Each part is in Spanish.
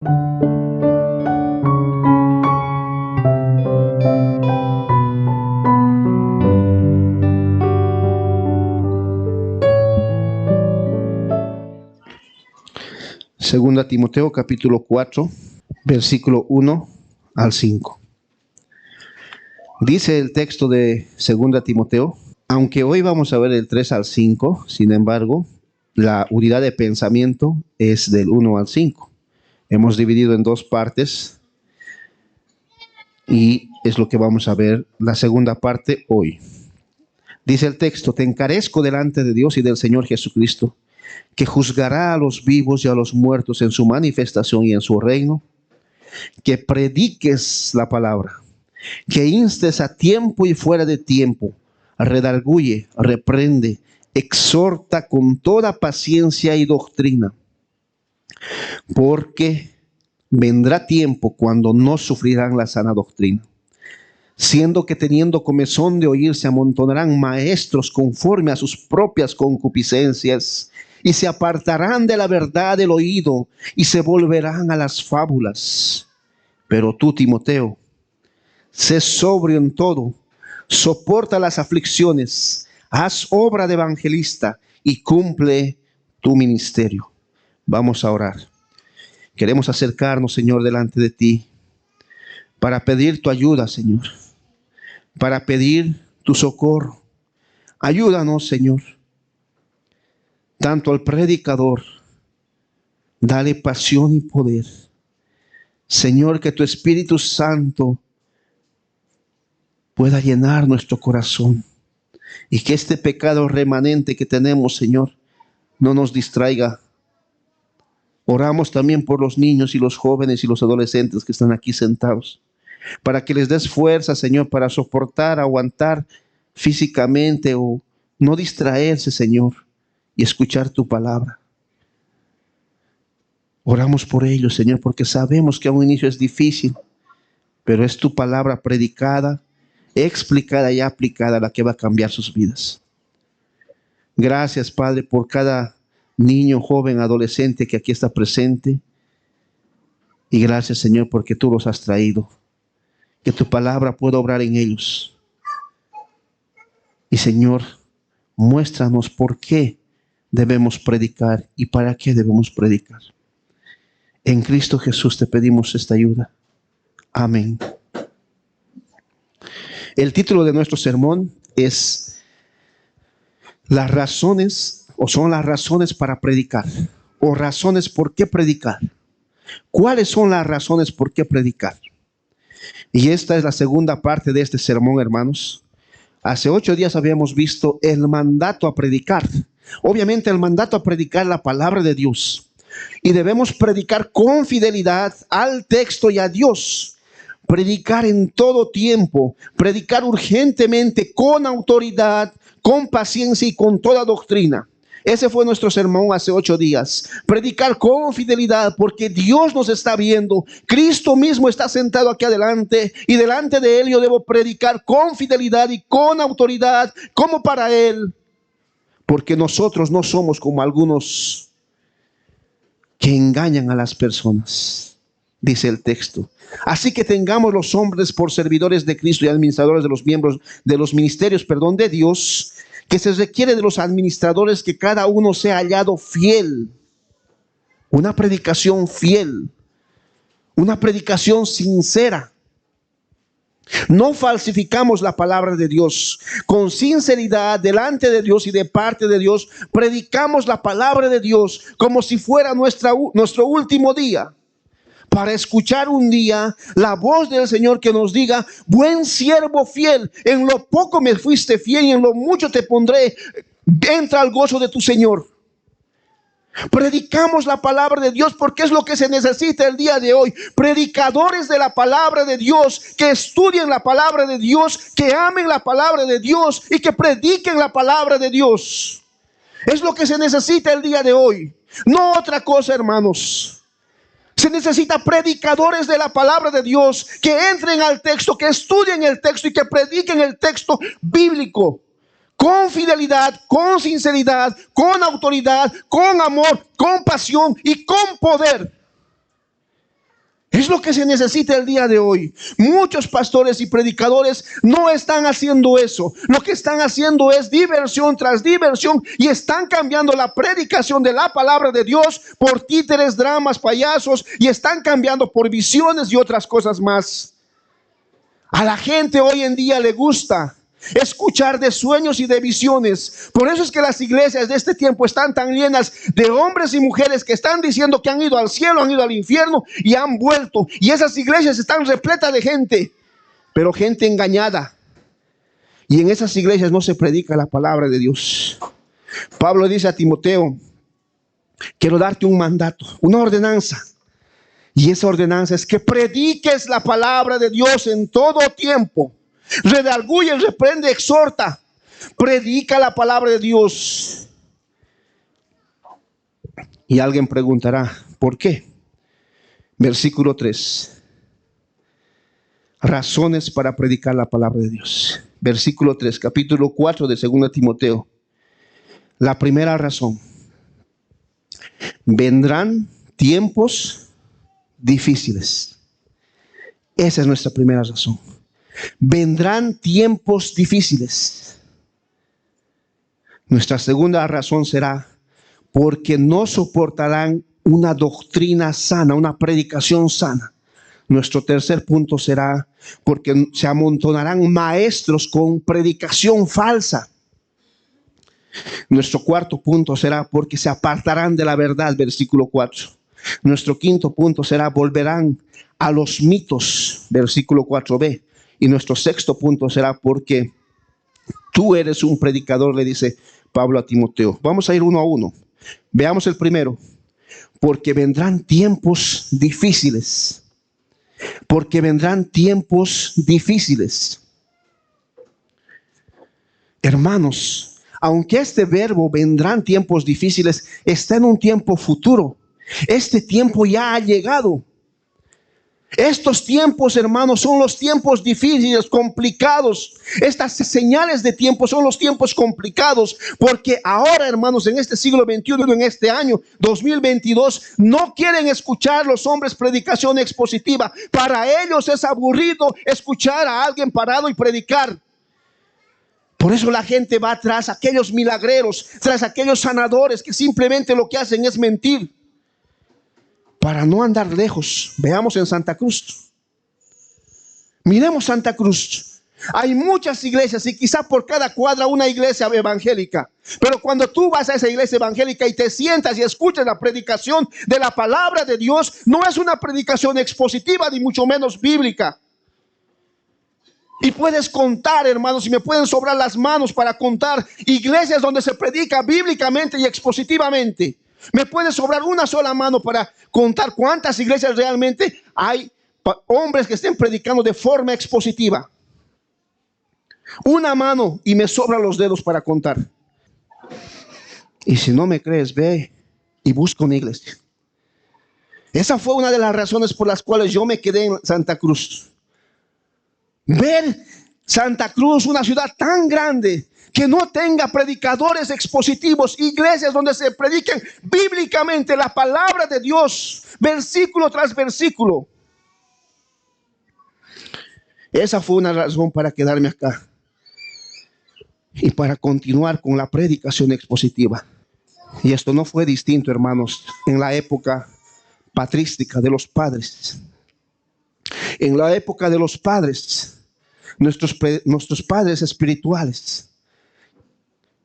Segunda Timoteo capítulo 4, versículo 1 al 5. Dice el texto de Segunda Timoteo, aunque hoy vamos a ver el 3 al 5, sin embargo, la unidad de pensamiento es del 1 al 5. Hemos dividido en dos partes y es lo que vamos a ver la segunda parte hoy. Dice el texto: te encarezco delante de Dios y del Señor Jesucristo, que juzgará a los vivos y a los muertos en su manifestación y en su reino, que prediques la palabra, que instes a tiempo y fuera de tiempo, redarguye, reprende, exhorta con toda paciencia y doctrina, porque vendrá tiempo cuando no sufrirán la sana doctrina, siendo que teniendo comezón de oír se amontonarán maestros conforme a sus propias concupiscencias, y se apartarán de la verdad del oído y se volverán a las fábulas. Pero tú, Timoteo, sé sobrio en todo, soporta las aflicciones, haz obra de evangelista y cumple tu ministerio. Vamos a orar. Queremos acercarnos, Señor, delante de ti para pedir tu ayuda, Señor, para pedir tu socorro. Ayúdanos, Señor. Tanto al predicador, dale pasión y poder. Señor, que tu Espíritu Santo pueda llenar nuestro corazón y que este pecado remanente que tenemos, Señor, no nos distraiga. Oramos también por los niños y los jóvenes y los adolescentes que están aquí sentados, para que les des fuerza, Señor, para soportar, aguantar físicamente o no distraerse, Señor, y escuchar tu palabra. Oramos por ellos, Señor, porque sabemos que a un inicio es difícil, pero es tu palabra predicada, explicada y aplicada la que va a cambiar sus vidas. Gracias, Padre, por cada niño, joven, adolescente que aquí está presente. Y gracias, Señor, porque tú los has traído. Que tu palabra pueda obrar en ellos. Y, Señor, muéstranos por qué debemos predicar y para qué debemos predicar. En Cristo Jesús te pedimos esta ayuda. Amén. El título de nuestro sermón es las razones, o son las razones para predicar, o razones por qué predicar. ¿Cuáles son las razones por qué predicar? Y esta es la segunda parte de este sermón, hermanos. Hace 8 días habíamos visto el mandato a predicar. Obviamente el mandato a predicar la palabra de Dios. Y debemos predicar con fidelidad al texto y a Dios. Predicar en todo tiempo, predicar urgentemente, con autoridad, con paciencia y con toda doctrina. Ese fue nuestro sermón hace 8 días. Predicar con fidelidad porque Dios nos está viendo. Cristo mismo está sentado aquí adelante y delante de Él yo debo predicar con fidelidad y con autoridad como para Él. Porque nosotros no somos como algunos que engañan a las personas, dice el texto. Así que tengamos los hombres por servidores de Cristo y administradores de los miembros de los ministerios, de Dios, que se requiere de los administradores que cada uno sea hallado fiel. Una predicación fiel, una predicación sincera. No falsificamos la palabra de Dios. Con sinceridad delante de Dios y de parte de Dios, predicamos la palabra de Dios como si fuera nuestro último día. Para escuchar un día la voz del Señor que nos diga: buen siervo fiel, en lo poco me fuiste fiel y en lo mucho te pondré, entra al gozo de tu Señor. Predicamos la palabra de Dios porque es lo que se necesita el día de hoy. Predicadores de la palabra de Dios, que estudien la palabra de Dios, que amen la palabra de Dios y que prediquen la palabra de Dios. Es lo que se necesita el día de hoy, no otra cosa, hermanos. Se necesita predicadores de la palabra de Dios que entren al texto, que estudien el texto y que prediquen el texto bíblico con fidelidad, con sinceridad, con autoridad, con amor, con pasión y con poder. Es lo que se necesita el día de hoy. Muchos pastores y predicadores no están haciendo eso. Lo que están haciendo es diversión tras diversión y están cambiando la predicación de la palabra de Dios por títeres, dramas, payasos, y están cambiando por visiones y otras cosas más. A la gente hoy en día le gusta escuchar de sueños y de visiones. Por eso es que las iglesias de este tiempo están tan llenas de hombres y mujeres que están diciendo que han ido al cielo, han ido al infierno y han vuelto. Y esas iglesias están repletas de gente, pero gente engañada. Y en esas iglesias no se predica la palabra de Dios. Pablo dice a Timoteo: quiero darte un mandato, una ordenanza. Y esa ordenanza es que prediques la palabra de Dios en todo tiempo. Redarguye, reprende, exhorta. Predica la palabra de Dios. Y alguien preguntará: ¿por qué? Versículo 3. Razones para predicar la palabra de Dios. Versículo 3, capítulo 4 de 2 Timoteo. La primera razón: vendrán tiempos difíciles. Esa es nuestra primera razón. Vendrán tiempos difíciles. Nuestra segunda razón será porque no soportarán una doctrina sana, una predicación sana. Nuestro tercer punto será porque se amontonarán maestros con predicación falsa. Nuestro cuarto punto será porque se apartarán de la verdad, versículo 4. Nuestro quinto punto será volverán a los mitos, versículo 4b. Y nuestro sexto punto será porque tú eres un predicador, le dice Pablo a Timoteo. Vamos a ir uno a uno. Veamos el primero. Porque vendrán tiempos difíciles. Porque vendrán tiempos difíciles. Hermanos, aunque este verbo vendrán tiempos difíciles está en un tiempo futuro, este tiempo ya ha llegado. Estos tiempos, hermanos, son los tiempos difíciles, complicados. Estas señales de tiempo son los tiempos complicados, porque ahora, hermanos, en este siglo XXI, en este año 2022, no quieren escuchar los hombres predicación expositiva. Para ellos es aburrido escuchar a alguien parado y predicar. Por eso la gente va tras aquellos milagreros, tras aquellos sanadores que simplemente lo que hacen es mentir. Para no andar lejos, veamos en Santa Cruz. Miremos Santa Cruz. Hay muchas iglesias y quizá por cada cuadra una iglesia evangélica. Pero cuando tú vas a esa iglesia evangélica y te sientas y escuchas la predicación de la palabra de Dios, no es una predicación expositiva ni mucho menos bíblica. Y puedes contar, hermanos, y me pueden sobrar las manos para contar iglesias donde se predica bíblicamente y expositivamente. Me puede sobrar una sola mano para contar cuántas iglesias realmente hay hombres que estén predicando de forma expositiva. Una mano y me sobran los dedos para contar. Y si no me crees, ve y busca una iglesia. Esa fue una de las razones por las cuales yo me quedé en Santa Cruz. Ver Santa Cruz, una ciudad tan grande, que no tenga predicadores expositivos, iglesias donde se prediquen bíblicamente la palabra de Dios, versículo tras versículo. Esa fue una razón para quedarme acá y para continuar con la predicación expositiva. Y esto no fue distinto, hermanos, en la época patrística de los padres. En la época de los padres, nuestros padres espirituales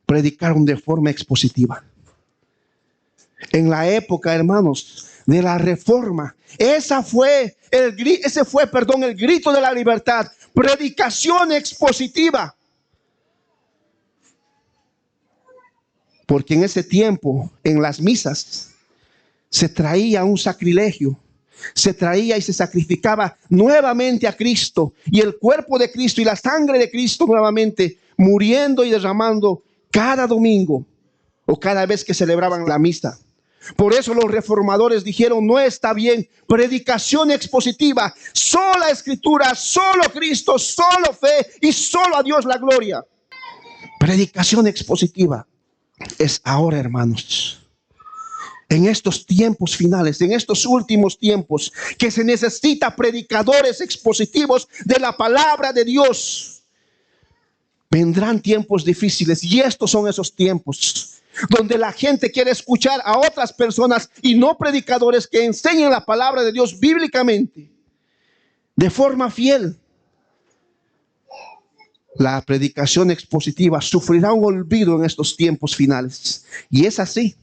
predicaron de forma expositiva. En la época, hermanos, de la Reforma, ese fue el grito de la libertad, predicación expositiva. Porque en ese tiempo, en las misas, se traía un sacrilegio. Se traía y se sacrificaba nuevamente a Cristo y el cuerpo de Cristo y la sangre de Cristo nuevamente, muriendo y derramando cada domingo o cada vez que celebraban la misa. Por eso los reformadores dijeron: no está bien predicación expositiva, sola escritura, solo Cristo, solo fe y solo a Dios la gloria. Predicación expositiva es ahora, hermanos. en estos tiempos finales, en estos últimos tiempos, que se necesita predicadores expositivos de la palabra de Dios. Vendrán tiempos difíciles y estos son esos tiempos donde la gente quiere escuchar a otras personas y no predicadores que enseñen la palabra de Dios bíblicamente, de forma fiel. La predicación expositiva sufrirá un olvido en estos tiempos finales. Y es así.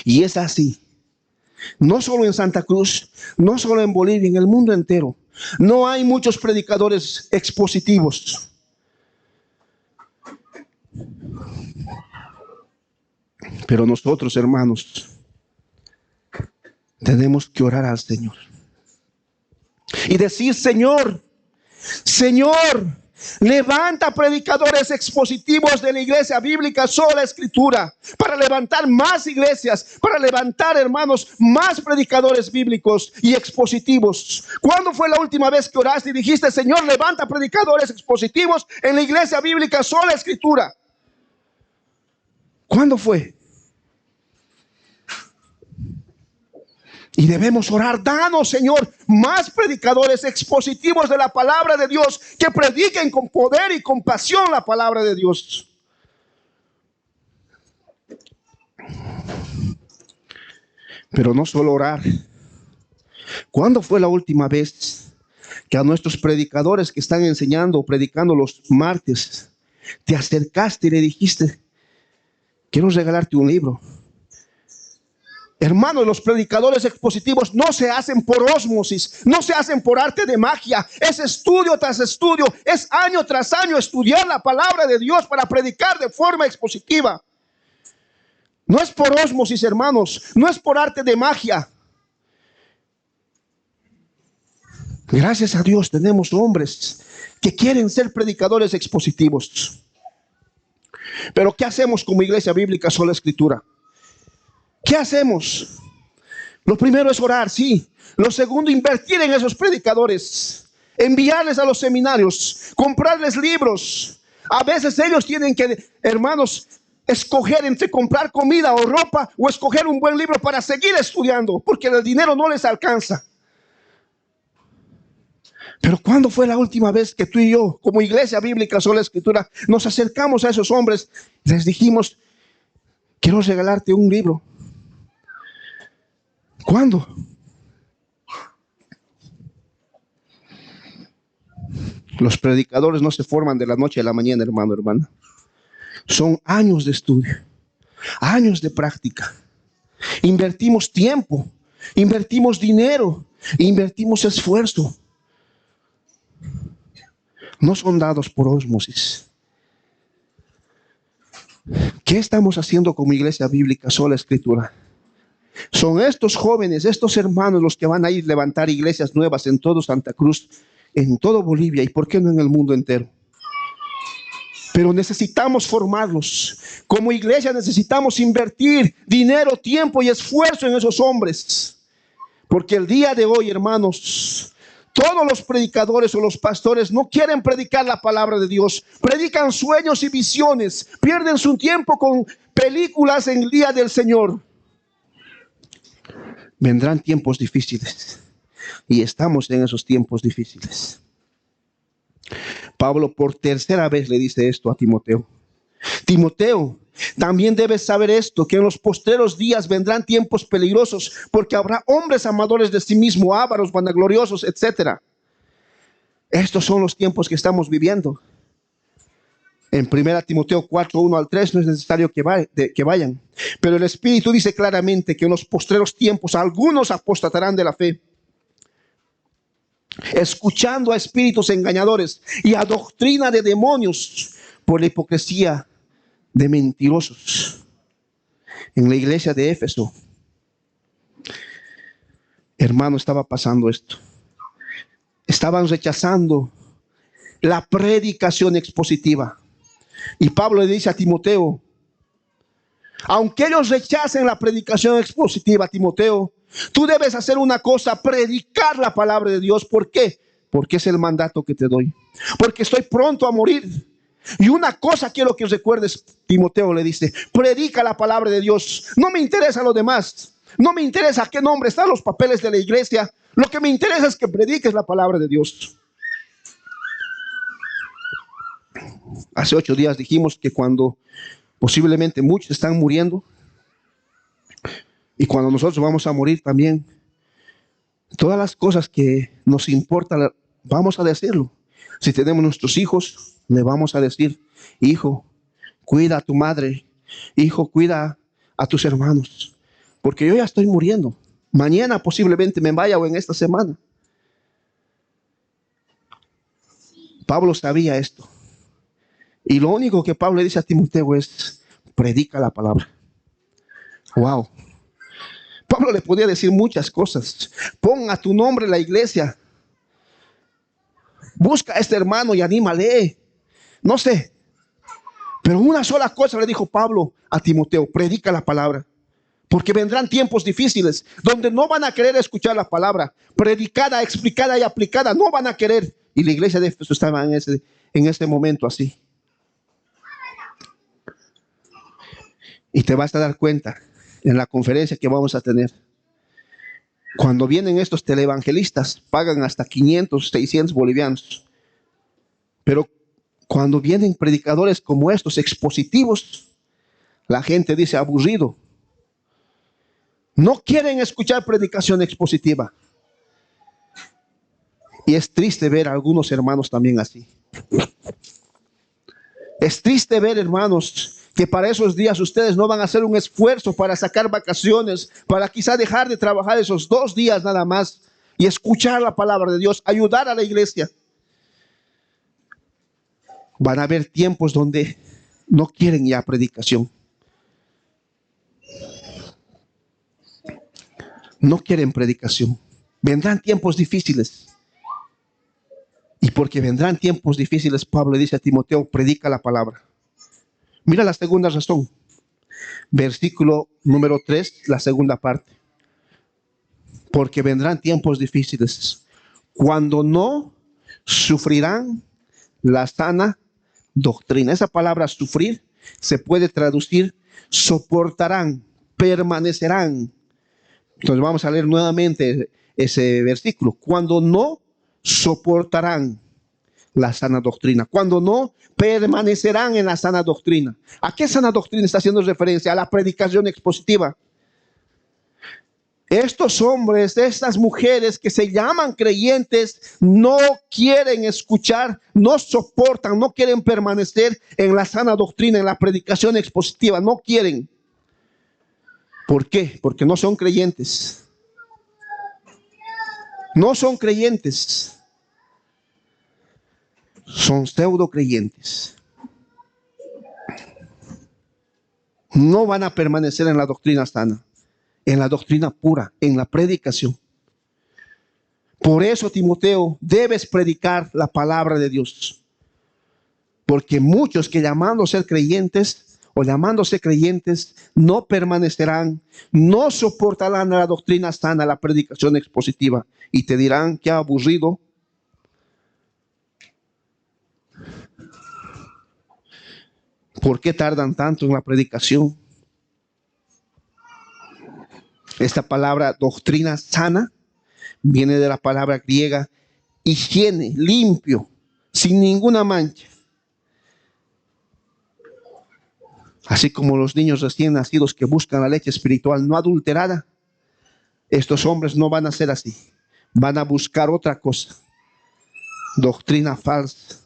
Y es así. No solo en Santa Cruz, no solo en Bolivia, en el mundo entero. No hay muchos predicadores expositivos. Pero nosotros, hermanos, tenemos que orar al Señor y decir: Señor, Señor, levanta predicadores expositivos de la iglesia bíblica Sola Escritura, para levantar más iglesias, para levantar, hermanos, más predicadores bíblicos y expositivos. ¿Cuándo fue la última vez que oraste y dijiste: Señor, levanta predicadores expositivos en la iglesia bíblica Sola Escritura? ¿Cuándo fue? Y debemos orar: danos, Señor, más predicadores expositivos de la palabra de Dios, que prediquen con poder y con pasión la palabra de Dios. Pero no solo orar. ¿Cuándo fue la última vez que a nuestros predicadores que están enseñando o predicando los martes, te acercaste y le dijiste: quiero regalarte un libro? Hermanos, los predicadores expositivos no se hacen por ósmosis, no se hacen por arte de magia. Es estudio tras estudio, es año tras año estudiar la palabra de Dios para predicar de forma expositiva. No es por ósmosis, hermanos, no es por arte de magia. Gracias a Dios tenemos hombres que quieren ser predicadores expositivos. Pero ¿qué hacemos como iglesia bíblica Sola Escritura? ¿Qué hacemos? Lo primero es orar, sí. Lo segundo, invertir en esos predicadores, enviarles a los seminarios, comprarles libros. A veces ellos tienen que, hermanos, escoger entre comprar comida o ropa, o escoger un buen libro para seguir estudiando, porque el dinero no les alcanza. Pero ¿cuándo fue la última vez que tú y yo, como iglesia bíblica Sola Escritura, nos acercamos a esos hombres y les dijimos: quiero regalarte un libro? ¿Cuándo? Los predicadores no se forman de la noche a la mañana, hermano, hermana. Son años de estudio, años de práctica. Invertimos tiempo, invertimos dinero, invertimos esfuerzo. No son dados por ósmosis. ¿Qué estamos haciendo como iglesia bíblica Sola Escritura? Son estos jóvenes, estos hermanos, los que van a ir a levantar iglesias nuevas en todo Santa Cruz, en todo Bolivia y por qué no en el mundo entero. Pero necesitamos formarlos. Como iglesia necesitamos invertir dinero, tiempo y esfuerzo en esos hombres. Porque el día de hoy, hermanos, todos los predicadores o los pastores no quieren predicar la palabra de Dios. Predican sueños y visiones. Pierden su tiempo con películas en el día del Señor. Vendrán tiempos difíciles y estamos en esos tiempos difíciles. Pablo por tercera vez le dice esto a Timoteo: Timoteo, también debes saber esto, que en los postreros días vendrán tiempos peligrosos, porque habrá hombres amadores de sí mismos, ávaros, vanagloriosos, etc. Estos son los tiempos que estamos viviendo. En 1 Timoteo 4, 1 al 3 no es necesario que vayan. Pero el Espíritu dice claramente que en los postreros tiempos algunos apostatarán de la fe, escuchando a espíritus engañadores y a doctrina de demonios, por la hipocresía de mentirosos. En la iglesia de Éfeso, hermano, estaba pasando esto. Estaban rechazando la predicación expositiva. Y Pablo le dice a Timoteo: aunque ellos rechacen la predicación expositiva, Timoteo, tú debes hacer una cosa: predicar la palabra de Dios. ¿Por qué? Porque es el mandato que te doy. Porque estoy pronto a morir. Y una cosa quiero que recuerdes, Timoteo le dice, predica la palabra de Dios. No me interesa lo demás. No me interesa a qué nombre están los papeles de la iglesia. Lo que me interesa es que prediques la palabra de Dios. Hace 8 días dijimos que cuando posiblemente muchos están muriendo y cuando nosotros vamos a morir también, todas las cosas que nos importan, vamos a decirlo. Si tenemos nuestros hijos, le vamos a decir, hijo, cuida a tu madre, hijo, cuida a tus hermanos, porque yo ya estoy muriendo. Mañana posiblemente me vaya o en esta semana. Pablo sabía esto. Y lo único que Pablo le dice a Timoteo es, predica la palabra. Wow. Pablo le podía decir muchas cosas. Pon a tu nombre en la iglesia. Busca a este hermano y anímale. No sé. Pero una sola cosa le dijo Pablo a Timoteo, predica la palabra. Porque vendrán tiempos difíciles donde no van a querer escuchar la palabra predicada, explicada y aplicada. No van a querer. Y la iglesia de Éfeso estaba en ese momento así. Y te vas a dar cuenta en la conferencia que vamos a tener. Cuando vienen estos televangelistas, pagan hasta 500, 600 bolivianos. Pero cuando vienen predicadores como estos, expositivos, la gente dice aburrido. No quieren escuchar predicación expositiva. Y es triste ver a algunos hermanos también así. Es triste ver, hermanos, que para esos días ustedes no van a hacer un esfuerzo para sacar vacaciones, para quizá dejar de trabajar esos 2 días nada más y escuchar la palabra de Dios, ayudar a la iglesia. Van a haber tiempos donde no quieren ya predicación. No quieren predicación. Vendrán tiempos difíciles. Y porque vendrán tiempos difíciles, Pablo le dice a Timoteo, predica la palabra. Mira la segunda razón. Versículo número 3, la segunda parte. Porque vendrán tiempos difíciles, cuando no sufrirán la sana doctrina. Esa palabra sufrir se puede traducir soportarán, permanecerán. Entonces vamos a leer nuevamente ese versículo. Cuando no soportarán la sana doctrina, cuando no permanecerán en la sana doctrina. ¿A qué sana doctrina está haciendo referencia? A la predicación expositiva. Estos hombres, estas mujeres que se llaman creyentes, no quieren escuchar, no soportan, no quieren permanecer en la sana doctrina, en la predicación expositiva, no quieren. ¿Por qué? Porque no son creyentes. No son creyentes. Son pseudo creyentes. No van a permanecer en la doctrina sana, en la doctrina pura, en la predicación. Por eso, Timoteo, debes predicar la palabra de Dios. Porque muchos que llamándose ser creyentes o llamándose creyentes no permanecerán, no soportarán la doctrina sana, la predicación expositiva, y te dirán que aburrido. ¿Por qué tardan tanto en la predicación? Esta palabra doctrina sana viene de la palabra griega higiene, limpio, sin ninguna mancha. Así como los niños recién nacidos que buscan la leche espiritual no adulterada, estos hombres no van a ser así. Van a buscar otra cosa, doctrina falsa.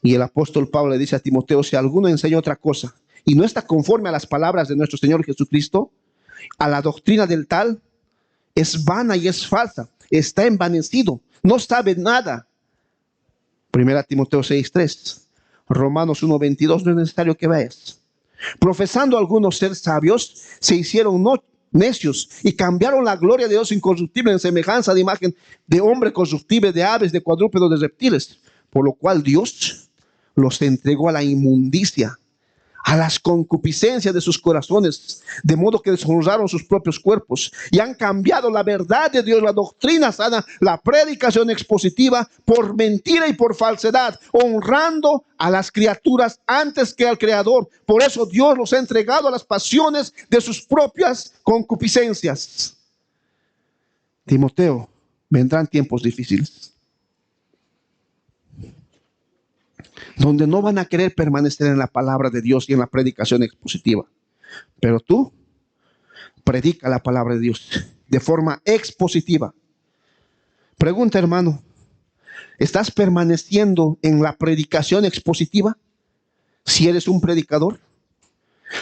Y el apóstol Pablo le dice a Timoteo, si alguno enseña otra cosa y no está conforme a las palabras de nuestro Señor Jesucristo, a la doctrina del tal, es vana y es falsa, está envanecido, no sabe nada. 1 Timoteo 6:3, Romanos 1:22, no es necesario que veas. Profesando algunos ser sabios, se hicieron necios y cambiaron la gloria de Dios incorruptible en semejanza de imagen de hombre corruptible, de aves, de cuadrúpedos, de reptiles, por lo cual Dios los entregó a la inmundicia, a las concupiscencias de sus corazones, de modo que deshonraron sus propios cuerpos y han cambiado la verdad de Dios, la doctrina sana, la predicación expositiva, por mentira y por falsedad, honrando a las criaturas antes que al Creador. Por eso Dios los ha entregado a las pasiones de sus propias concupiscencias. Timoteo, vendrán tiempos difíciles donde no van a querer permanecer en la palabra de Dios y en la predicación expositiva. Pero tú predica la palabra de Dios de forma expositiva. Pregunta, hermano, ¿estás permaneciendo en la predicación expositiva? Si eres un predicador,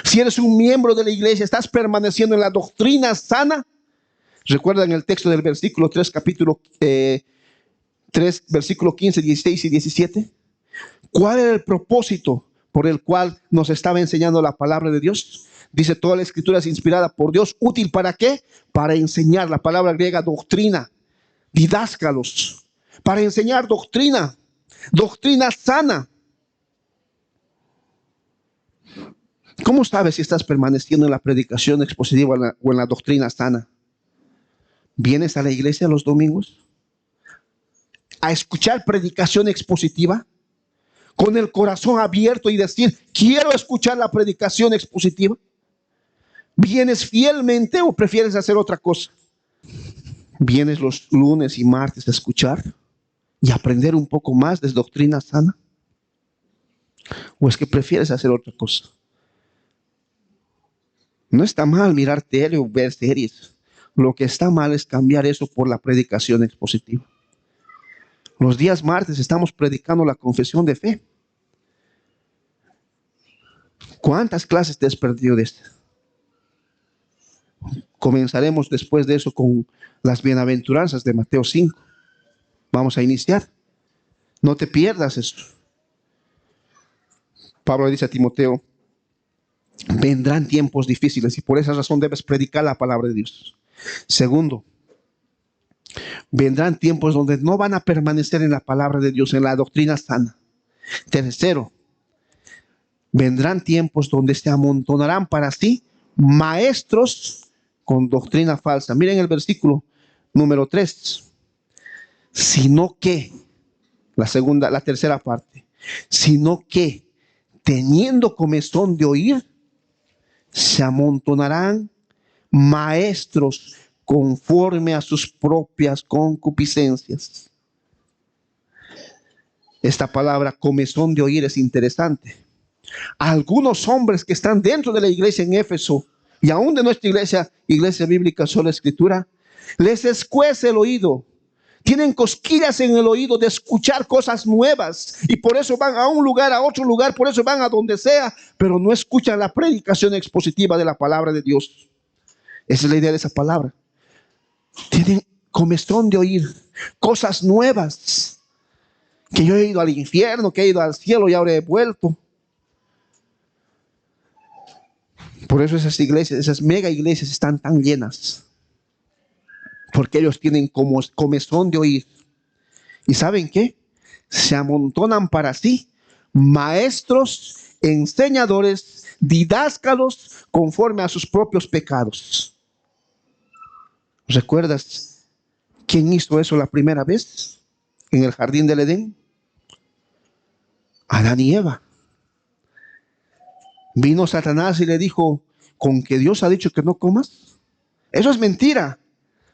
si eres un miembro de la iglesia, ¿estás permaneciendo en la doctrina sana? Recuerdan el texto del versículo 3, capítulo 3, versículo 15, 16 y 17. ¿Cuál era el propósito por el cual nos estaba enseñando la palabra de Dios? Dice, toda la escritura es inspirada por Dios. ¿Útil para qué? Para enseñar. La palabra griega doctrina, didáscalos. Para enseñar doctrina, doctrina sana. ¿Cómo sabes si estás permaneciendo en la predicación expositiva o en la doctrina sana? ¿Vienes a la iglesia los domingos a escuchar predicación expositiva? Con el corazón abierto y decir, quiero escuchar la predicación expositiva. ¿Vienes fielmente o prefieres hacer otra cosa? ¿Vienes los lunes y martes a escuchar y aprender un poco más de doctrina sana? ¿O es que prefieres hacer otra cosa? No está mal mirar tele o ver series. Lo que está mal es cambiar eso por la predicación expositiva. Los días martes estamos predicando la confesión de fe. ¿Cuántas clases te has perdido de esto? Comenzaremos después de eso con las bienaventuranzas de Mateo 5. Vamos a iniciar. No te pierdas eso. Pablo le dice a Timoteo, vendrán tiempos difíciles y por esa razón debes predicar la palabra de Dios. Segundo, vendrán tiempos donde no van a permanecer en la palabra de Dios, en la doctrina sana. Tercero, vendrán tiempos donde se amontonarán para sí maestros con doctrina falsa. Miren el versículo número 3. Sino que, la tercera parte, sino que teniendo comezón de oír, se amontonarán maestros conforme a sus propias concupiscencias. Esta palabra comezón de oír es interesante. Algunos hombres que están dentro de la iglesia en Éfeso y aún de nuestra iglesia bíblica Sola Escritura, les escuece el oído. Tienen cosquillas en el oído de escuchar cosas nuevas y por eso van a un lugar, a otro lugar, por eso van a donde sea, pero no escuchan la predicación expositiva de la palabra de Dios. Esa es la idea de esa palabra. Tienen comezón de oír cosas nuevas, que yo he ido al infierno, que he ido al cielo y ahora he vuelto. Por eso esas iglesias, esas mega iglesias están tan llenas. Porque ellos tienen como comezón de oír. ¿Y saben qué? Se amontonan para sí maestros, enseñadores, didáscalos conforme a sus propios pecados. ¿Recuerdas quién hizo eso la primera vez en el jardín del Edén? Adán y Eva. Vino Satanás y le dijo, ¿con que Dios ha dicho que no comas? Eso es mentira.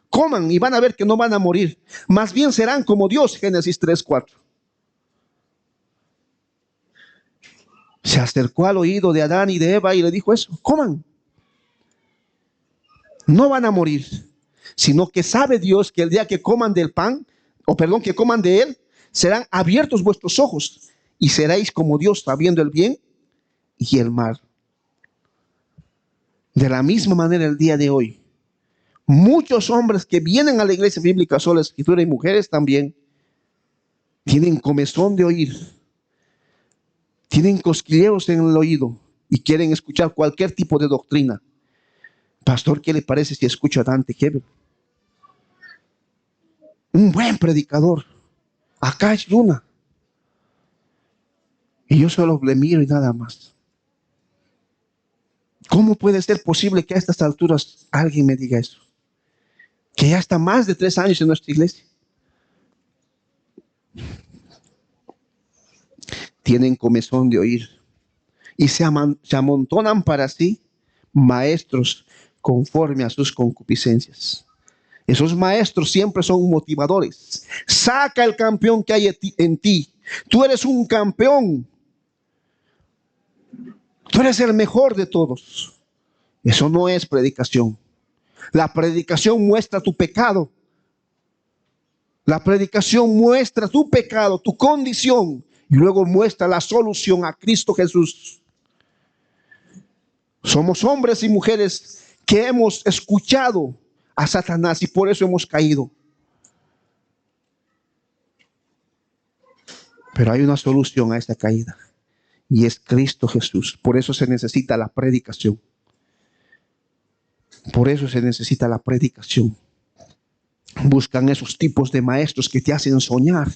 Coman y van a ver que no van a morir. Más bien serán como Dios. Génesis 3:4. Se acercó al oído de Adán y de Eva y le dijo eso. Coman. No van a morir. Sino que sabe Dios que el día que coman del pan, que coman de él, serán abiertos vuestros ojos y seréis como Dios, sabiendo el bien y el mal. De la misma manera el día de hoy, muchos hombres que vienen a la iglesia bíblica Sola Escritura y mujeres también tienen comezón de oír, tienen cosquilleos en el oído y quieren escuchar cualquier tipo de doctrina. Pastor, ¿qué le parece si escucho a Dante Gebel? Un buen predicador. Acá es Luna. Y yo solo le miro y nada más. ¿Cómo puede ser posible que a estas alturas alguien me diga eso? Que ya está más de 3 años en nuestra iglesia. Tienen comezón de oír y se amontonan para sí maestros conforme a sus concupiscencias. Esos maestros siempre son motivadores. Saca el campeón que hay en ti. Tú eres un campeón. Tú eres el mejor de todos. Eso no es predicación. La predicación muestra tu pecado. La predicación muestra tu pecado, tu condición, y luego muestra la solución a Cristo Jesús. Somos hombres y mujeres que hemos escuchado a Satanás y por eso hemos caído. Pero hay una solución a esta caída y es Cristo Jesús. Por eso se necesita la predicación. Por eso se necesita la predicación. Buscan esos tipos de maestros que te hacen soñar,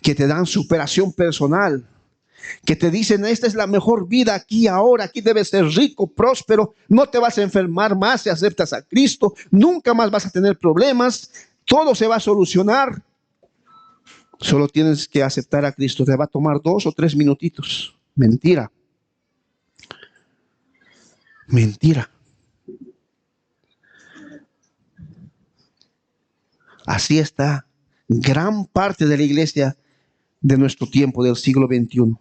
que te dan superación personal, que te dicen: esta es la mejor vida aquí, ahora, aquí debes ser rico, próspero, no te vas a enfermar más si aceptas a Cristo, nunca más vas a tener problemas, todo se va a solucionar. Solo tienes que aceptar a Cristo, te va a tomar 2 o 3 minutitos. Mentira. Mentira. Así está gran parte de la iglesia de nuestro tiempo, del siglo XXI.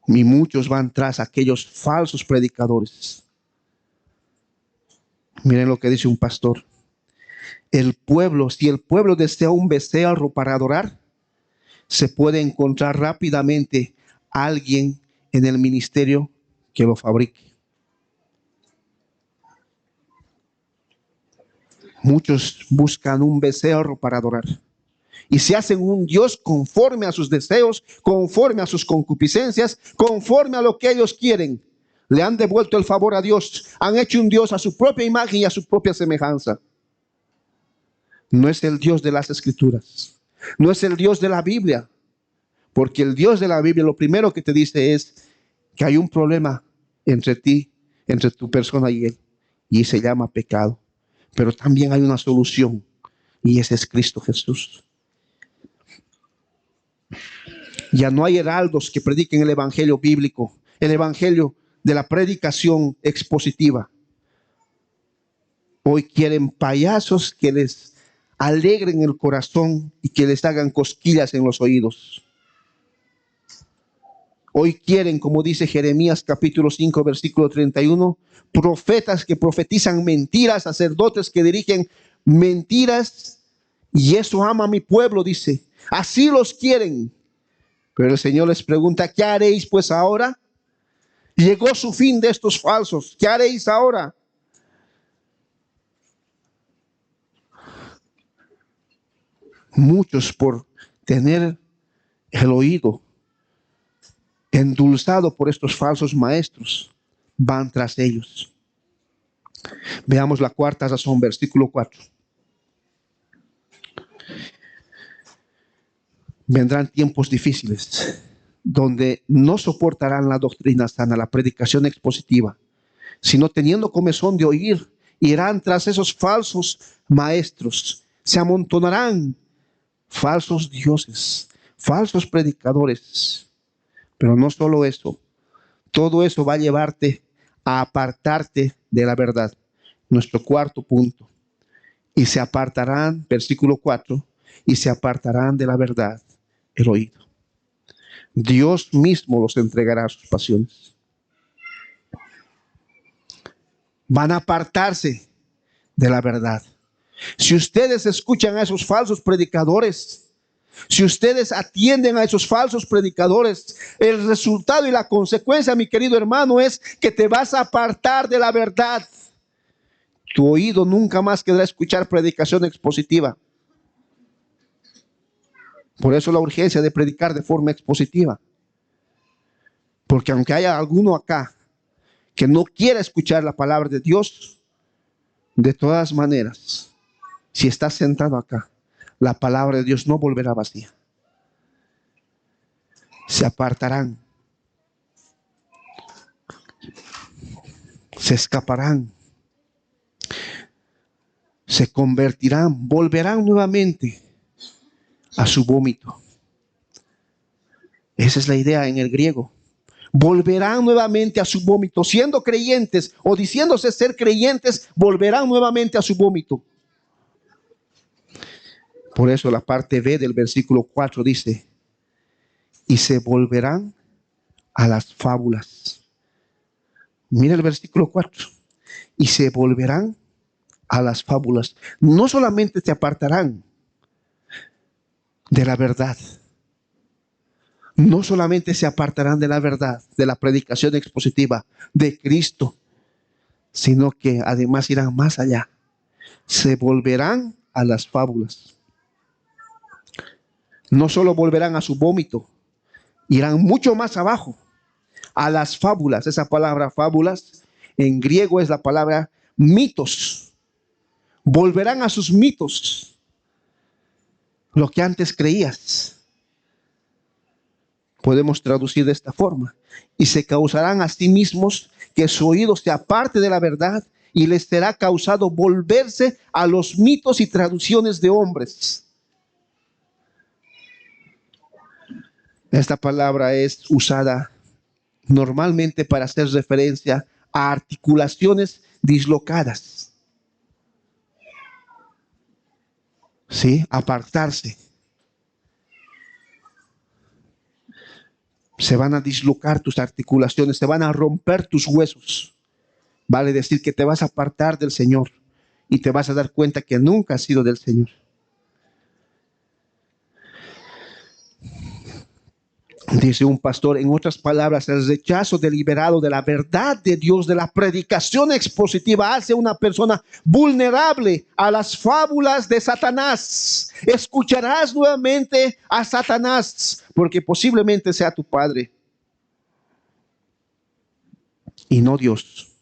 Y muchos van tras aquellos falsos predicadores. Miren lo que dice un pastor: si el pueblo desea un becerro para adorar, se puede encontrar rápidamente alguien en el ministerio que lo fabrique. Muchos buscan un becerro para adorar y se hacen un Dios conforme a sus deseos, conforme a sus concupiscencias, conforme a lo que ellos quieren. Le han devuelto el favor a Dios, han hecho un Dios a su propia imagen y a su propia semejanza. No es el Dios de las Escrituras, no es el Dios de la Biblia, porque el Dios de la Biblia lo primero que te dice es que hay un problema entre ti, entre tu persona y Él, y se llama pecado. Pero también hay una solución, y ese es Cristo Jesús. Ya no hay heraldos que prediquen el evangelio bíblico, el evangelio de la predicación expositiva. Hoy quieren payasos que les alegren el corazón y que les hagan cosquillas en los oídos. Hoy quieren, como dice Jeremías capítulo 5, versículo 31, profetas que profetizan mentiras, sacerdotes que dirigen mentiras, y eso ama a mi pueblo, dice. Así los quieren. Pero el Señor les pregunta: ¿qué haréis pues ahora? Llegó su fin de estos falsos. ¿Qué haréis ahora? Muchos, por tener el oído endulzado por estos falsos maestros, van tras ellos. Veamos la cuarta razón, versículo 4. Vendrán tiempos difíciles donde no soportarán la doctrina sana, la predicación expositiva, sino teniendo comezón de oír, irán tras esos falsos maestros, se amontonarán falsos dioses, falsos predicadores. Pero no solo eso, todo eso va a llevarte a apartarte de la verdad. Nuestro cuarto punto: y se apartarán, versículo 4, y se apartarán de la verdad el oído. Dios mismo los entregará a sus pasiones. Van a apartarse de la verdad. Si ustedes escuchan a esos falsos predicadores, si ustedes atienden a esos falsos predicadores, el resultado y la consecuencia, mi querido hermano, es que te vas a apartar de la verdad. Tu oído nunca más quedará escuchar predicación expositiva. Por eso la urgencia de predicar de forma expositiva. Porque aunque haya alguno acá que no quiera escuchar la palabra de Dios, de todas maneras, si estás sentado acá, la palabra de Dios no volverá vacía. Se apartarán. se escaparán, se convertirán, volverán nuevamente a su vómito. Esa es la idea en el griego. Volverán nuevamente a su vómito, siendo creyentes o diciéndose ser creyentes, volverán nuevamente a su vómito. Por eso la parte B del versículo 4 dice, y se volverán a las fábulas. Mira el versículo 4. Y se volverán a las fábulas. No solamente se apartarán de la verdad, no solamente se apartarán de la verdad, de la predicación expositiva de Cristo, sino que además irán más allá. Se volverán a las fábulas. No solo volverán a su vómito, irán mucho más abajo, a las fábulas. Esa palabra fábulas en griego es la palabra mitos. Volverán a sus mitos, lo que antes creías. Podemos traducir de esta forma. Y se causarán a sí mismos que su oído se aparte de la verdad y les será causado volverse a los mitos y traducciones de hombres. Esta palabra es usada normalmente para hacer referencia a articulaciones dislocadas. ¿Sí? Apartarse. Se van a dislocar tus articulaciones, se van a romper tus huesos. Vale decir que te vas a apartar del Señor y te vas a dar cuenta que nunca has sido del Señor. Dice un pastor, en otras palabras, el rechazo deliberado de la verdad de Dios, de la predicación expositiva, hace una persona vulnerable a las fábulas de Satanás. Escucharás nuevamente a Satanás, porque posiblemente sea tu padre y no Dios.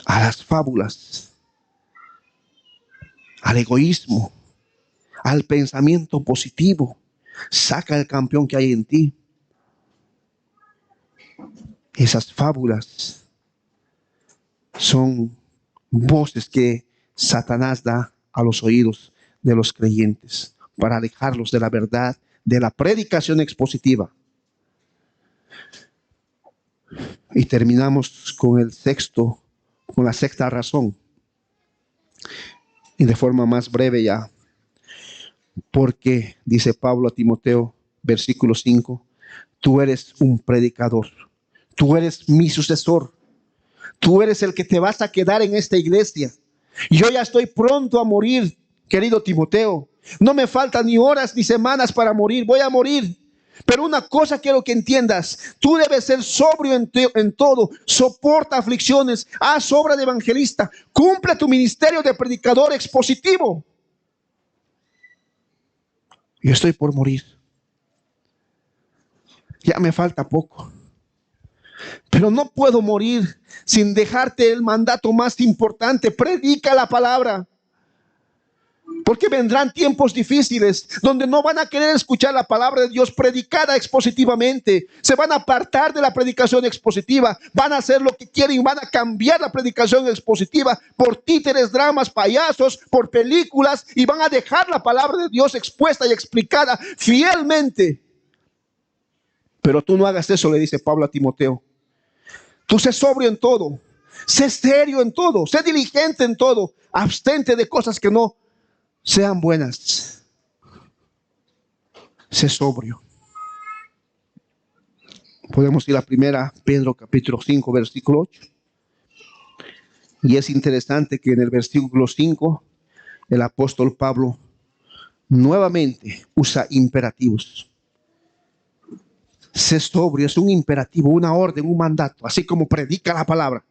A las fábulas, al egoísmo, al pensamiento positivo. Saca el campeón que hay en ti. Esas fábulas son voces que Satanás da a los oídos de los creyentes para alejarlos de la verdad, de la predicación expositiva. Y terminamos con la sexta razón. Y de forma más breve ya. Porque, dice Pablo a Timoteo, versículo 5, tú eres un predicador, tú eres mi sucesor, tú eres el que te vas a quedar en esta iglesia. Yo ya estoy pronto a morir, querido Timoteo. No me faltan ni horas ni semanas para morir, voy a morir. Pero una cosa quiero que entiendas, tú debes ser sobrio en todo, soporta aflicciones, haz obra de evangelista, cumple tu ministerio de predicador expositivo. Yo estoy por morir. Ya me falta poco. Pero no puedo morir sin dejarte el mandato más importante. Predica la palabra. Porque vendrán tiempos difíciles donde no van a querer escuchar la palabra de Dios predicada expositivamente. Se van a apartar de la predicación expositiva. Van a hacer lo que quieren y van a cambiar la predicación expositiva por títeres, dramas, payasos, por películas, y van a dejar la palabra de Dios expuesta y explicada fielmente. Pero tú no hagas eso, le dice Pablo a Timoteo. Tú sé sobrio en todo, sé serio en todo, sé diligente en todo, abstente de cosas que no sean buenas. Sé sobrio. Podemos ir a 1 Pedro capítulo 5 versículo 8. Y es interesante que en el versículo 5 el apóstol Pablo nuevamente usa imperativos. Sé sobrio, es un imperativo, una orden, un mandato, así como predica la palabra.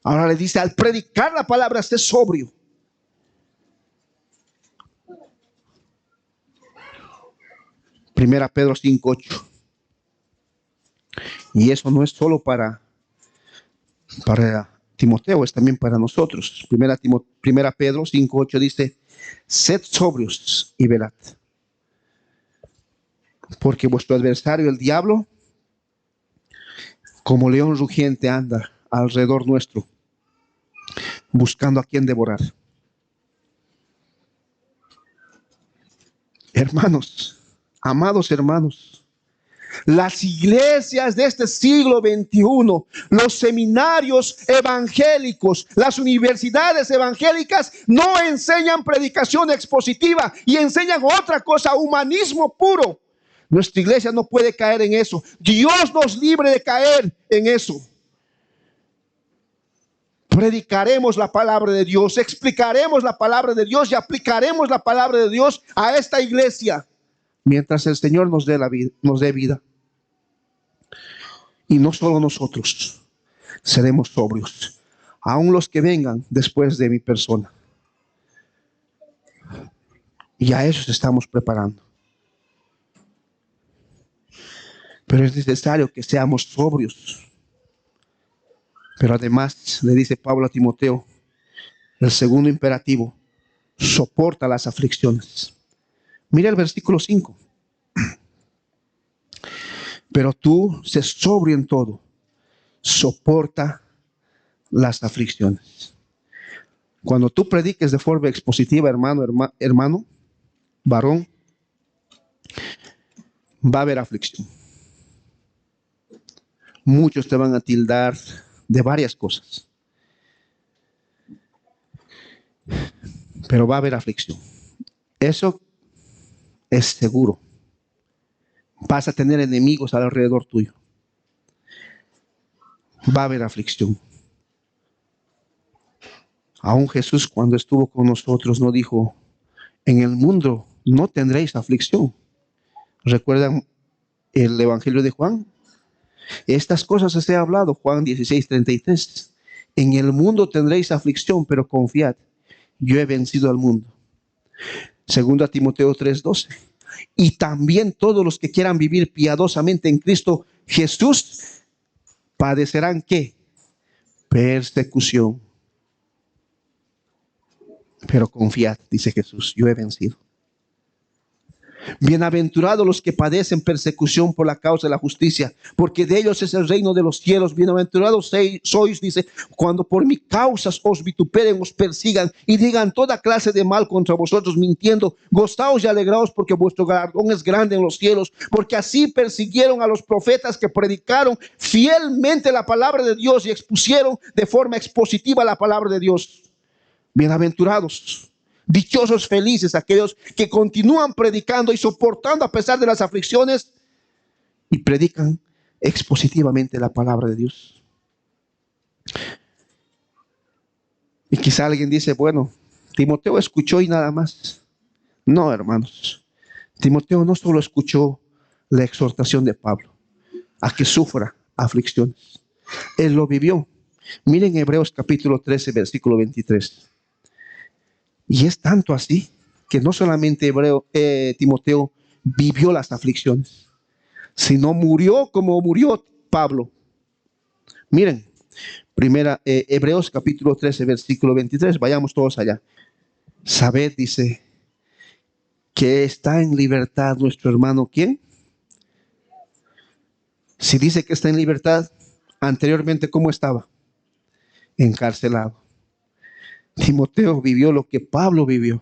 Ahora le dice, al predicar la palabra, sé sobrio. Primera Pedro 5:8. Y eso no es solo para Timoteo, es también para nosotros. Primera Pedro 5:8 dice, sed sobrios y velad, porque vuestro adversario, el diablo, como león rugiente anda alrededor nuestro, buscando a quien devorar. Hermanos, amados hermanos, las iglesias de este siglo XXI, los seminarios evangélicos, las universidades evangélicas no enseñan predicación expositiva y enseñan otra cosa, humanismo puro. Nuestra iglesia no puede caer en eso. Dios nos libre de caer en eso. Predicaremos la palabra de Dios, explicaremos la palabra de Dios y aplicaremos la palabra de Dios a esta iglesia mientras el Señor nos dé vida. Y no solo nosotros seremos sobrios, aun los que vengan después de mi persona. Y a eso estamos preparando. Pero es necesario que seamos sobrios. Pero además, le dice Pablo a Timoteo, el segundo imperativo: soporta las aflicciones. Mira el versículo 5. Pero tú sé sobrio en todo, soporta las aflicciones. Cuando tú prediques de forma expositiva, hermano, varón, va a haber aflicción. Muchos te van a tildar de varias cosas, pero va a haber aflicción. Eso es seguro. Vas a tener enemigos alrededor tuyo. Va a haber aflicción. Aún Jesús, cuando estuvo con nosotros, no dijo: en el mundo no tendréis aflicción. ¿Recuerdan el Evangelio de Juan? Estas cosas os he hablado, Juan 16:33. En el mundo tendréis aflicción, pero confiad, yo he vencido al mundo. Segunda Timoteo 3:12. Y también todos los que quieran vivir piadosamente en Cristo Jesús padecerán ¿qué? Persecución. Pero confiad, dice Jesús, yo he vencido. Bienaventurados los que padecen persecución por la causa de la justicia, porque de ellos es el reino de los cielos. Bienaventurados sois, dice, cuando por mi causa os vituperen, os persigan y digan toda clase de mal contra vosotros, mintiendo. Gozaos y alegraos, porque vuestro galardón es grande en los cielos, porque así persiguieron a los profetas que predicaron fielmente la palabra de Dios y expusieron de forma expositiva la palabra de Dios. Bienaventurados, dichosos, felices aquellos que continúan predicando y soportando a pesar de las aflicciones y predican expositivamente la palabra de Dios. Y quizá alguien dice: bueno, Timoteo escuchó y nada más. No, hermanos, Timoteo no solo escuchó la exhortación de Pablo a que sufra aflicciones, él lo vivió. Miren Hebreos capítulo 13, versículo 23. Y es tanto así que no solamente Timoteo vivió las aflicciones, sino murió como murió Pablo. Miren, Hebreos capítulo 13, versículo 23. Vayamos todos allá. Sabed, dice, que está en libertad nuestro hermano, ¿quién? Si dice que está en libertad, anteriormente, ¿cómo estaba? Encarcelado. Timoteo vivió lo que Pablo vivió.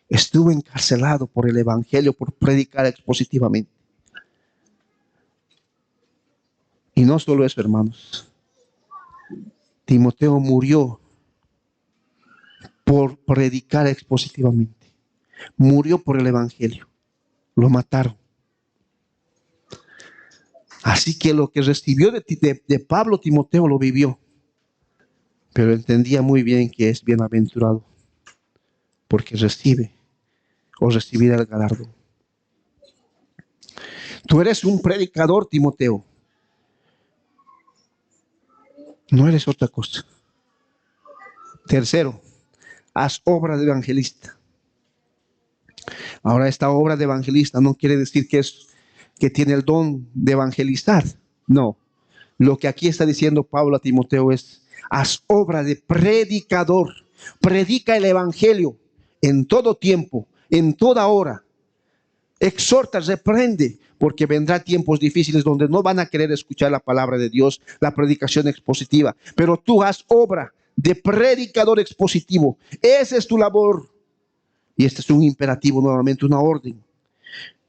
Estuvo encarcelado por el evangelio, por predicar expositivamente. Y no solo eso, hermanos. Timoteo murió por predicar expositivamente. Murió por el evangelio. Lo mataron. Así que lo que recibió de Pablo, Timoteo lo vivió. Pero entendía muy bien que es bienaventurado, porque recibe o recibirá el galardón. Tú eres un predicador, Timoteo. No eres otra cosa. Tercero, haz obra de evangelista. Ahora, esta obra de evangelista no quiere decir que tiene el don de evangelizar. No. Lo que aquí está diciendo Pablo a Timoteo es: haz obra de predicador. Predica el evangelio en todo tiempo, en toda hora. exhorta, reprende, porque vendrá tiempos difíciles donde no van a querer escuchar la palabra de Dios, la predicación expositiva. Pero tú haz obra de predicador expositivo. Esa es tu labor. Y este es un imperativo nuevamente, una orden.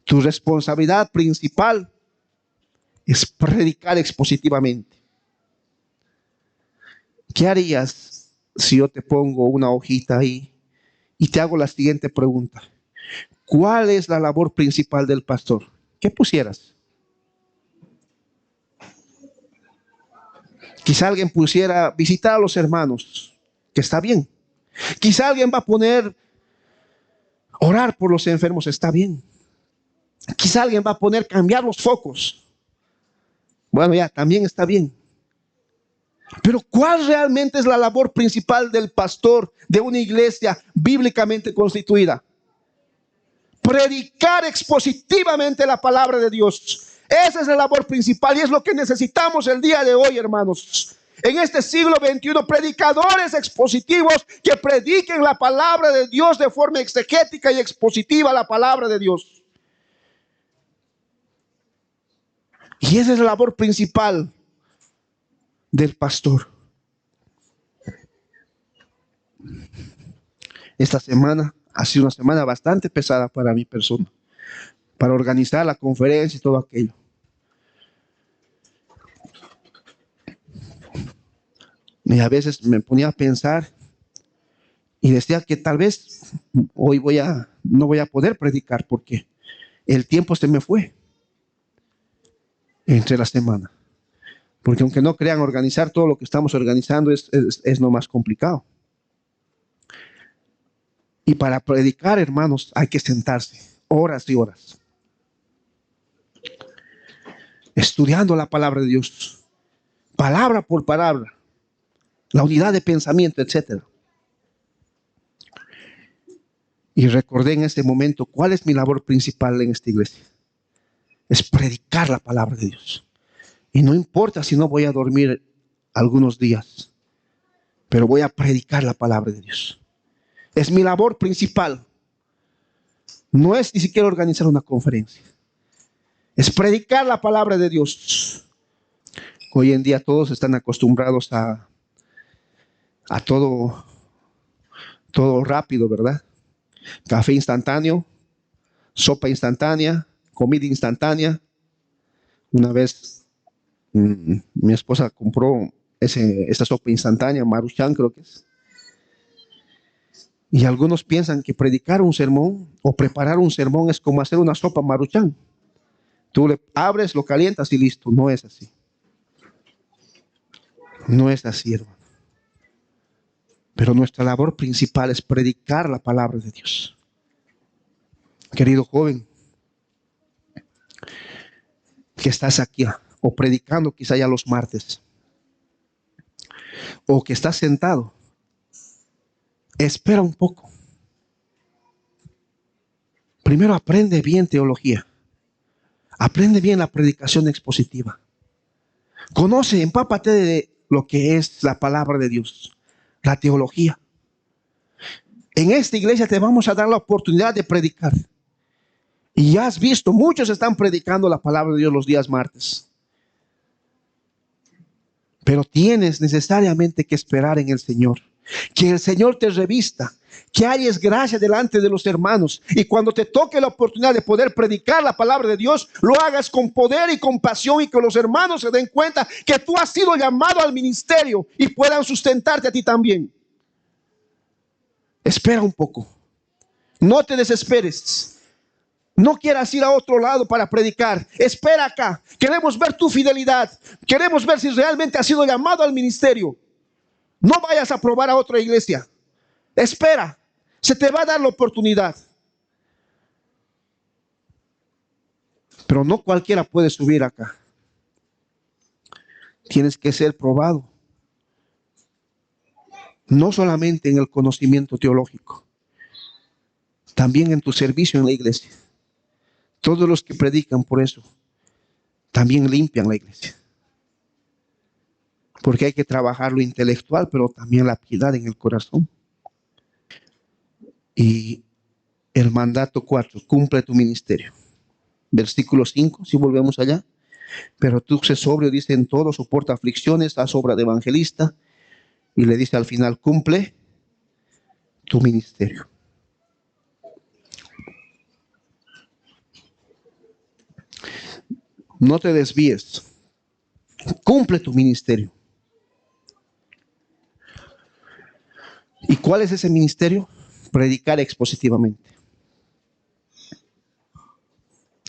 Tu responsabilidad principal es predicar expositivamente. ¿Qué harías si yo te pongo una hojita ahí y te hago la siguiente pregunta? ¿Cuál es la labor principal del pastor? ¿Qué pusieras? Quizá alguien pusiera visitar a los hermanos, que está bien. Quizá alguien va a poner orar por los enfermos, está bien. Quizá alguien va a poner cambiar los focos. Bueno, ya, también está bien. Pero ¿cuál realmente es la labor principal del pastor de una iglesia bíblicamente constituida? Predicar expositivamente la palabra de Dios. Esa es la labor principal y es lo que necesitamos el día de hoy, hermanos. En este siglo XXI, predicadores expositivos que prediquen la palabra de Dios de forma exegética y expositiva, la palabra de Dios. Y esa es la labor principal del pastor. Esta semana ha sido una semana bastante pesada para mi persona, para organizar la conferencia y todo aquello. Y a veces me ponía a pensar y decía que tal vez hoy no voy a poder predicar porque el tiempo se me fue entre la semana. Porque aunque no crean, organizar todo lo que estamos organizando es lo más complicado. Y para predicar, hermanos, hay que sentarse horas y horas, estudiando la palabra de Dios, palabra por palabra, la unidad de pensamiento, etc. Y recordé en este momento cuál es mi labor principal en esta iglesia. Es predicar la palabra de Dios. Y no importa si no voy a dormir algunos días, pero voy a predicar la palabra de Dios. Es mi labor principal. No es ni siquiera organizar una conferencia. Es predicar la palabra de Dios. Hoy en día todos están acostumbrados a todo rápido, ¿verdad? Café instantáneo, sopa instantánea, comida instantánea. Una vez mi esposa compró esta sopa instantánea, Maruchan creo que es. Y algunos piensan que predicar un sermón o preparar un sermón es como hacer una sopa Maruchan. Tú le abres, lo calientas y listo. No es así. No es así, hermano. Pero nuestra labor principal es predicar la palabra de Dios. Querido joven, que estás aquí o predicando quizá ya los martes, o que estás sentado, espera un poco. Primero aprende bien teología. Aprende bien la predicación expositiva. Conoce, empápate de lo que es la palabra de Dios, la teología. En esta iglesia te vamos a dar la oportunidad de predicar. Y ya has visto, muchos están predicando la palabra de Dios los días martes. Pero tienes necesariamente que esperar en el Señor. Que el Señor te revista, que hayas gracia delante de los hermanos. Y cuando te toque la oportunidad de poder predicar la palabra de Dios, lo hagas con poder y con pasión y que los hermanos se den cuenta que tú has sido llamado al ministerio y puedan sustentarte a ti también. Espera un poco. No te desesperes. No quieras ir a otro lado para predicar. Espera acá. Queremos ver tu fidelidad. Queremos ver si realmente has sido llamado al ministerio. No vayas a probar a otra iglesia. Espera. Se te va a dar la oportunidad. Pero no cualquiera puede subir acá. Tienes que ser probado. No solamente en el conocimiento teológico, también en tu servicio en la iglesia. Todos los que predican por eso también limpian la iglesia. Porque hay que trabajar lo intelectual, pero también la piedad en el corazón. Y el mandato 4, cumple tu ministerio. versículo 5, si volvemos allá. Pero tú sé sobrio, dice, en todo, soporta aflicciones, haz obra de evangelista. Y le dice al final, cumple tu ministerio. No te desvíes. Cumple tu ministerio. ¿Y cuál es ese ministerio? Predicar expositivamente.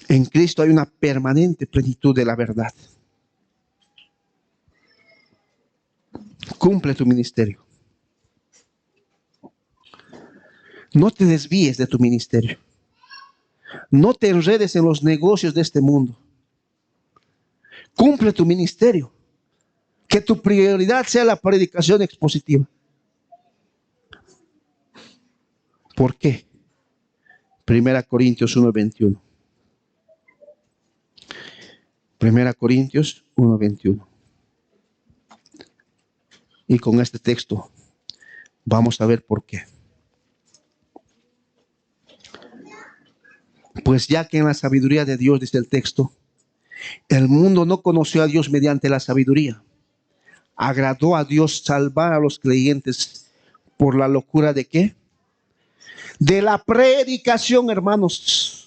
En Cristo hay una permanente plenitud de la verdad. Cumple tu ministerio. No te desvíes de tu ministerio. No te enredes en los negocios de este mundo. Cumple tu ministerio. Que tu prioridad sea la predicación expositiva. ¿Por qué? 1 Corintios 1:21. 1 Corintios 1:21. Y con este texto vamos a ver por qué. Pues ya que en la sabiduría de Dios, dice el texto, el mundo no conoció a Dios mediante la sabiduría. Agradó a Dios salvar a los creyentes por la locura de ¿qué? De la predicación, hermanos.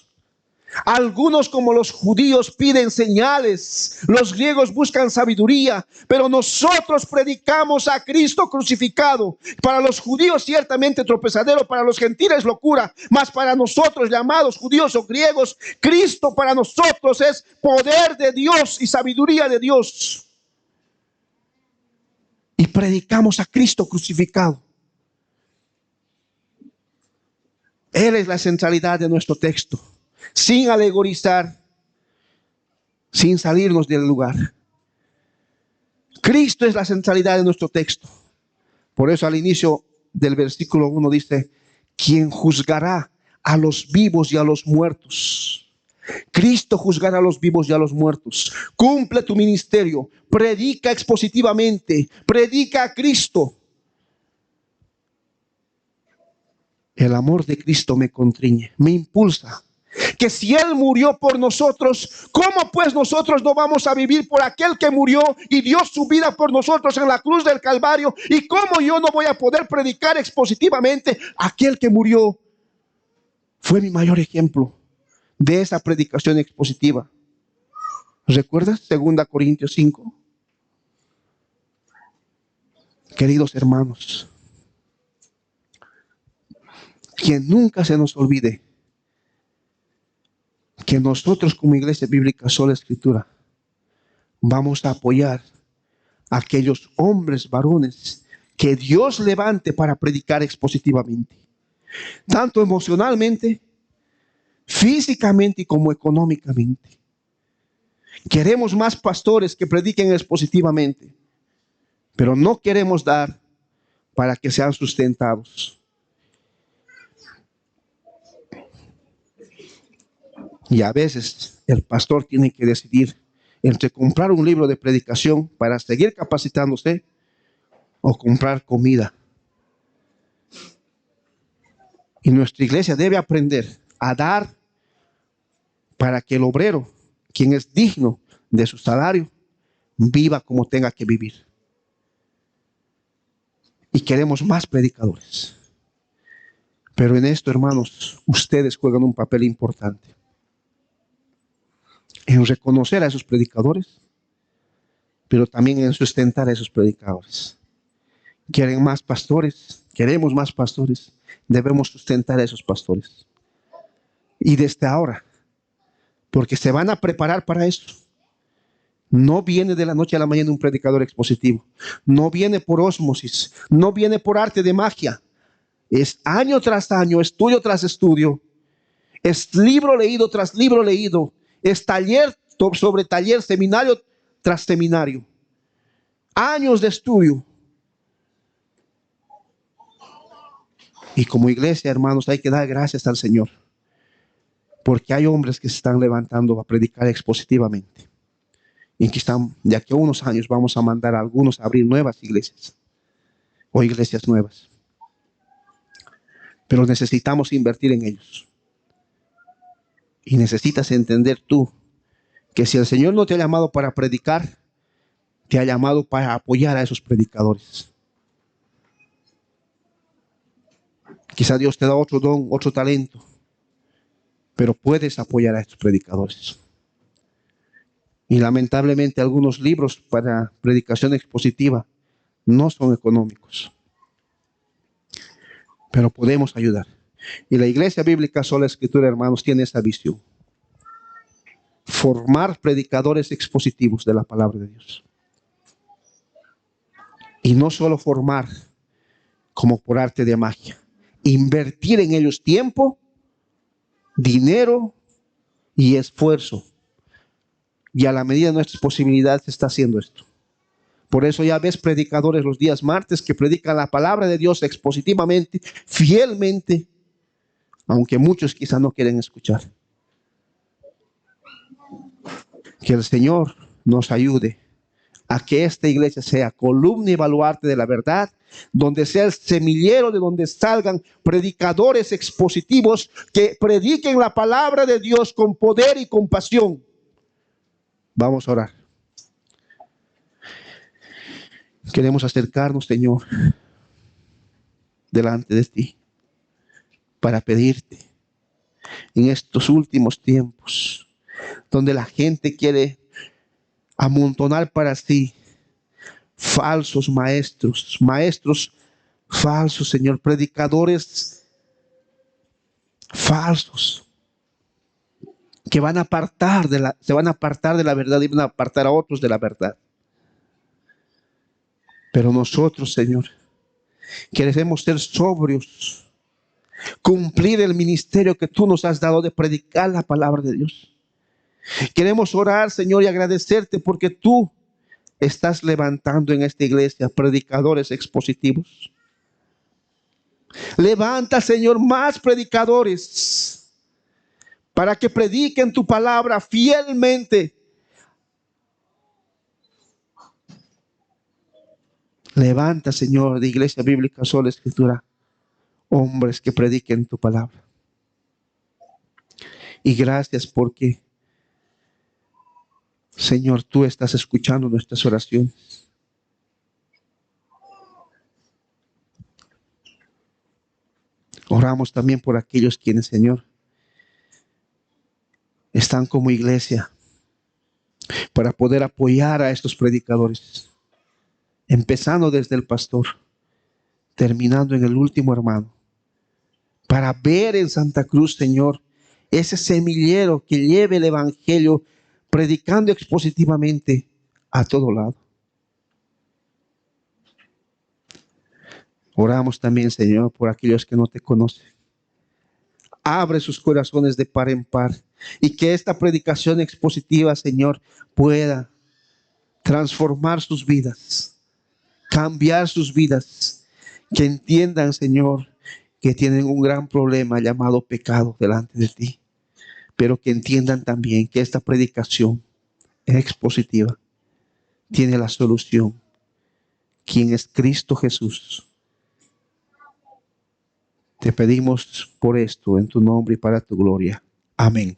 Algunos, como los judíos, piden señales, los griegos buscan sabiduría, pero nosotros predicamos a Cristo crucificado. Para los judíos ciertamente tropezadero, para los gentiles locura, mas para nosotros, llamados judíos o griegos, Cristo para nosotros es poder de Dios y sabiduría de Dios. Y predicamos a Cristo crucificado. Él es la centralidad de nuestro texto, sin alegorizar, sin salirnos del lugar. Cristo es la centralidad de nuestro texto. Por eso al inicio del versículo 1 dice, ¿quién juzgará a los vivos y a los muertos? Cristo juzgará a los vivos y a los muertos. Cumple tu ministerio, predica expositivamente, predica a Cristo. El amor de Cristo me constriñe, me impulsa. Que si Él murió por nosotros, ¿cómo pues nosotros no vamos a vivir por aquel que murió y dio su vida por nosotros en la cruz del Calvario? ¿Y cómo yo no voy a poder predicar expositivamente? Aquel que murió fue mi mayor ejemplo de esa predicación expositiva. ¿Recuerdas? 2 Corintios 5. Queridos hermanos, que nunca se nos olvide que nosotros como Iglesia Bíblica Sola Escritura vamos a apoyar a aquellos hombres, varones que Dios levante para predicar expositivamente, tanto emocionalmente, físicamente y como económicamente. Queremos más pastores que prediquen expositivamente, pero no queremos dar para que sean sustentados. Y a veces el pastor tiene que decidir entre comprar un libro de predicación para seguir capacitándose o comprar comida. Y nuestra iglesia debe aprender a dar para que el obrero, quien es digno de su salario, viva como tenga que vivir. Y queremos más predicadores. Pero en esto, hermanos, ustedes juegan un papel importante. En reconocer a esos predicadores, pero también en sustentar a esos predicadores. Quieren más pastores, queremos más pastores, debemos sustentar a esos pastores. Y desde ahora, porque se van a preparar para esto. No viene de la noche a la mañana un predicador expositivo, no viene por ósmosis, no viene por arte de magia. Es año tras año, estudio tras estudio, es libro leído tras libro leído, es taller sobre taller, seminario tras seminario. Años de estudio. Y como iglesia, hermanos, hay que dar gracias al Señor, porque hay hombres que se están levantando a predicar expositivamente. Y que están, de aquí a unos años vamos a mandar a algunos a abrir nuevas iglesias o iglesias nuevas. Pero necesitamos invertir en ellos. Y necesitas entender tú que si el Señor no te ha llamado para predicar, te ha llamado para apoyar a esos predicadores. Quizá Dios te da otro don, otro talento, pero puedes apoyar a estos predicadores. Y lamentablemente algunos libros para predicación expositiva no son económicos, pero podemos ayudar. Y la Iglesia Bíblica Sola Escritura, hermanos, tiene esa visión: formar predicadores expositivos de la palabra de Dios. Y no solo formar como por arte de magia, invertir en ellos tiempo, dinero y esfuerzo. Y a la medida de nuestras posibilidades se está haciendo esto. Por eso ya ves predicadores los días martes que predican la palabra de Dios expositivamente, fielmente, aunque muchos quizás no quieren escuchar. Que el Señor nos ayude a que esta iglesia sea columna y baluarte de la verdad, donde sea el semillero de donde salgan predicadores expositivos que prediquen la palabra de Dios con poder y con pasión. Vamos a orar. Queremos acercarnos, Señor, delante de ti para pedirte en estos últimos tiempos, donde la gente quiere amontonar para sí falsos maestros falsos, Señor, predicadores falsos, que se van a apartar de la verdad y van a apartar a otros de la verdad. Pero nosotros, Señor, queremos ser sobrios, cumplir el ministerio que tú nos has dado de predicar la palabra de Dios. Queremos orar, Señor, y agradecerte porque tú estás levantando en esta iglesia predicadores expositivos. Levanta, Señor, más predicadores para que prediquen tu palabra fielmente. Levanta, Señor, de Iglesia Bíblica Sola Escritura, hombres que prediquen tu palabra. Y gracias porque, Señor, tú estás escuchando nuestras oraciones. Oramos también por aquellos quienes, Señor, están como iglesia para poder apoyar a estos predicadores, empezando desde el pastor, terminando en el último hermano, para ver en Santa Cruz, Señor, ese semillero que lleve el evangelio predicando expositivamente a todo lado. Oramos también, Señor, por aquellos que no te conocen. Abre sus corazones de par en par y que esta predicación expositiva, Señor, pueda transformar sus vidas, cambiar sus vidas, que entiendan, Señor, que tienen un gran problema llamado pecado delante de ti, pero que entiendan también que esta predicación expositiva tiene la solución, quien es Cristo Jesús. Te pedimos por esto en tu nombre y para tu gloria. Amén.